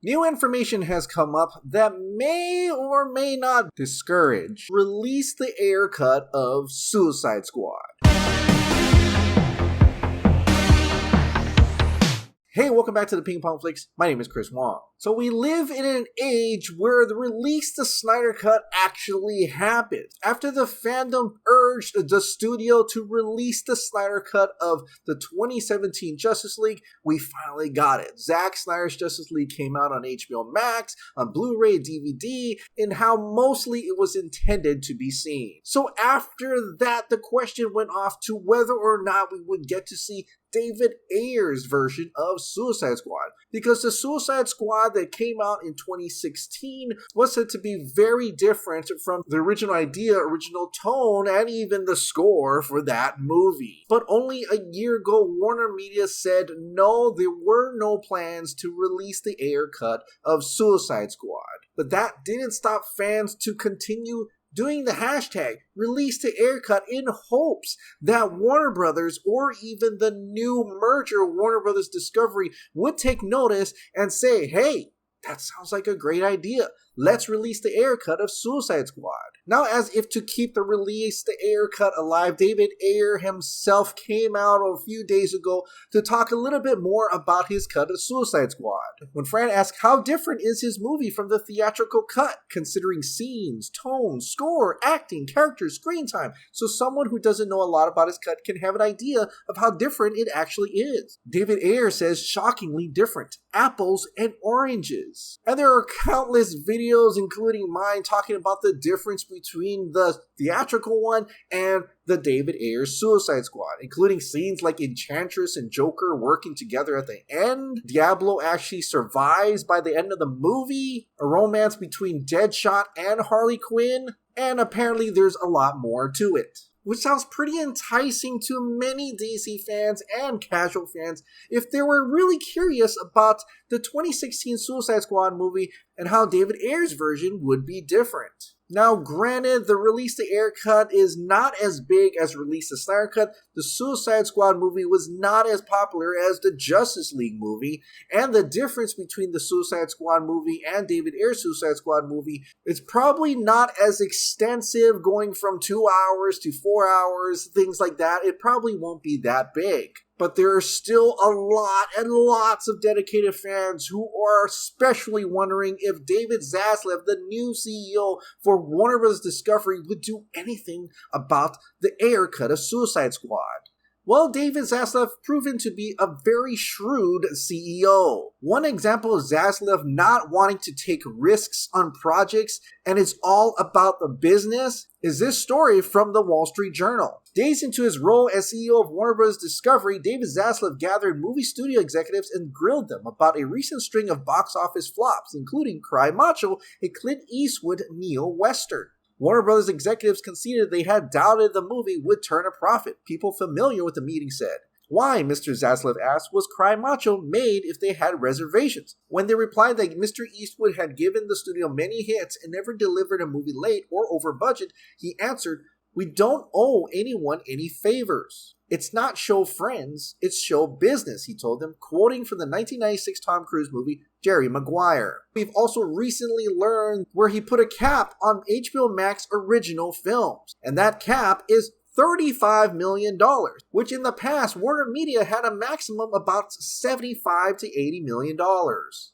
New information has come up that may or may not discourage release the Ayer cut of Suicide Squad. Hey, welcome back to the Ping Pong Flix. My name is Chris Wong. So we live in an age where the release the Snyder Cut actually happened. After the fandom urged the studio to release the Snyder Cut of the 2017 Justice League, we finally got it. Zack Snyder's Justice League came out on HBO Max, on Blu-ray, DVD, and how mostly it was intended to be seen. So after that, the question went off to whether or not we would get to see David Ayer's version of Suicide Squad, because the Suicide Squad that came out in 2016 was said to be very different from the original idea, original tone, and even the score for that movie. But only a year ago, Warner Media said no, there were no plans to release the Ayer cut of Suicide Squad. But that didn't stop fans to continue doing the hashtag release the Ayer cut in hopes that Warner Brothers or even the new merger Warner Brothers Discovery would take notice and say, hey, that sounds like a great idea. Let's release the Ayer cut of Suicide Squad. Now, as if to keep the release the Ayer cut alive, David Ayer himself came out a few days ago to talk a little bit more about his cut of Suicide Squad. When Fran asked how different is his movie from the theatrical cut, considering scenes, tone, score, acting, characters, screen time, so someone who doesn't know a lot about his cut can have an idea of how different it actually is. David Ayer says shockingly different. Apples and oranges. And there are countless videos, including mine, talking about the difference between the theatrical one and the David Ayer Suicide Squad, including scenes like Enchantress and Joker working together at the end. Diablo actually survives by the end of the movie. A romance between Deadshot and Harley Quinn. And apparently there's a lot more to it, which sounds pretty enticing to many DC fans and casual fans if they were really curious about the 2016 Suicide Squad movie and how David Ayer's version would be different. Now, granted, the release the Ayer cut is not as big as release the Snyder cut. The Suicide Squad movie was not as popular as the Justice League movie, and the difference between the Suicide Squad movie and David Ayer's Suicide Squad movie is probably not as extensive, going from 2 hours to 4 hours, things like that. It probably won't be that big. But there are still a lot and lots of dedicated fans who are especially wondering if David Zaslav, the new CEO for Warner Bros. Discovery, would do anything about the Ayer cut of Suicide Squad. Well, David Zaslav proven to be a very shrewd CEO. One example of Zaslav not wanting to take risks on projects and it's all about the business is this story from the Wall Street Journal. Days into his role as CEO of Warner Bros. Discovery, David Zaslav gathered movie studio executives and grilled them about a recent string of box office flops, including Cry Macho, a Clint Eastwood neo-western. Warner Brothers executives conceded they had doubted the movie would turn a profit. People familiar with the meeting said. Why, Mr. Zaslav asked, was Cry Macho made if they had reservations? When they replied that Mr. Eastwood had given the studio many hits and never delivered a movie late or over budget, he answered, we don't owe anyone any favors. It's not show friends, it's show business, he told them, quoting from the 1996 Tom Cruise movie, Jerry Maguire. We've also recently learned where he put a cap on HBO Max original films, and that cap is $35 million, which in the past Warner Media had a maximum about $75 to $80 million.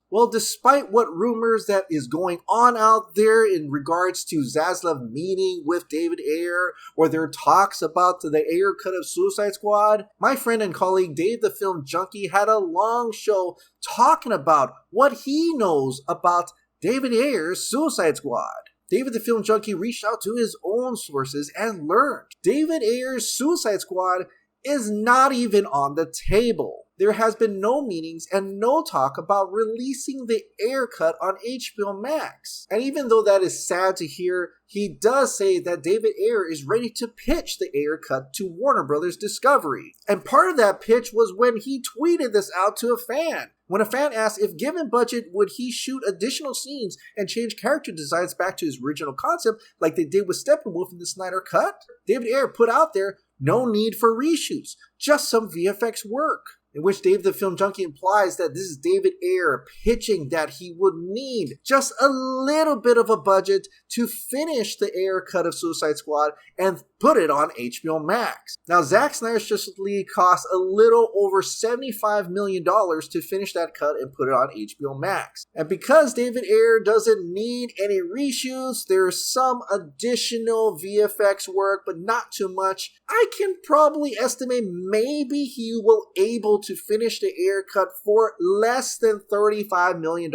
Well, despite what rumors that is going on out there in regards to Zaslav meeting with David Ayer, or their talks about the Ayer cut of Suicide Squad, my friend and colleague Dave the Film Junkee had a long show talking about what he knows about David Ayer's Suicide Squad. David the Film Junkee reached out to his own sources and learned David Ayer's Suicide Squad is not even on the table. There has been no meetings and no talk about releasing the Ayer cut on HBO Max. And even though that is sad to hear, he does say that David Ayer is ready to pitch the Ayer cut to Warner Bros. Discovery. And part of that pitch was when he tweeted this out to a fan. When a fan asked if given budget would he shoot additional scenes and change character designs back to his original concept like they did with Steppenwolf in the Snyder Cut, David Ayer put out there, no need for reshoots, just some VFX work. in which Dave the Film Junkee implies that this is David Ayer pitching that he would need just a little bit of a budget to finish the Ayer cut of Suicide Squad and put it on HBO Max. Now, Zack Snyder's Justice League cost a little over $75 million to finish that cut and put it on HBO Max. And because David Ayer doesn't need any reshoots, there's some additional VFX work, but not too much. I can probably estimate maybe he will able to finish the Ayer cut for less than $35 million,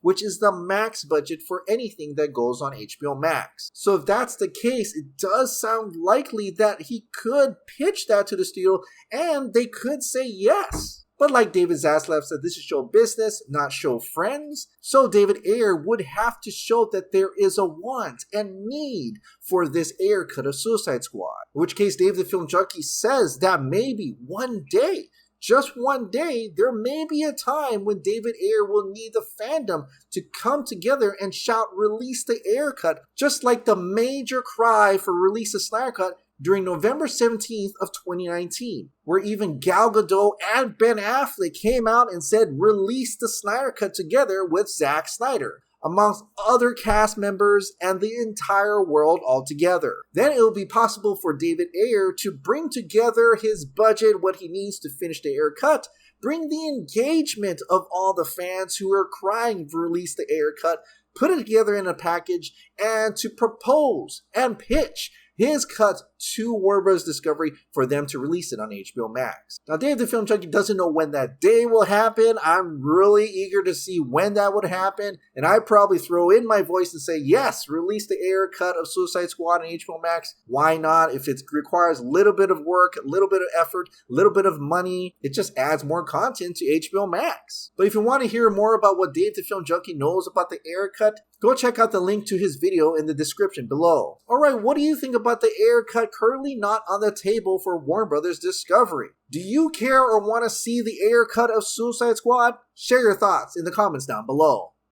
which is the max budget for anything that goes on HBO Max. So if that's the case, it does sound likely that he could pitch that to the studio and they could say yes. But like David Zaslav said, this is show business, not show friends. So David Ayer would have to show that there is a want and need for this Ayer cut of Suicide Squad. In which case, Dave the Film Junkee says that maybe one day, just one day, there may be a time when David Ayer will need the fandom to come together and shout, release the Ayer cut, just like the major cry for release the Snyder cut during November 17th of 2019, where even Gal Gadot and Ben Affleck came out and said, release the Snyder cut together with Zack Snyder, amongst other cast members and the entire world altogether. Then it will be possible for David Ayer to bring together his budget, what he needs to finish the Ayer cut, bring the engagement of all the fans who are crying to release the Ayer cut, put it together in a package, and to propose and pitch his cut to Warner Bros. Discovery for them to release it on HBO Max. Now, Dave the Film Junkee doesn't know when that day will happen. I'm really eager to see when that would happen, and I'd probably throw in my voice and say, yes, release the Ayer cut of Suicide Squad on HBO Max. Why not? If it requires a little bit of work, a little bit of effort, a little bit of money, it just adds more content to HBO Max. But if you want to hear more about what Dave the Film Junkee knows about the Ayer cut, go check out the link to his video in the description below. Alright, what do you think about the Ayer cut currently not on the table for Warner Bros. Discovery? Do you care or want to see the Ayer cut of Suicide Squad? Share your thoughts in the comments down below.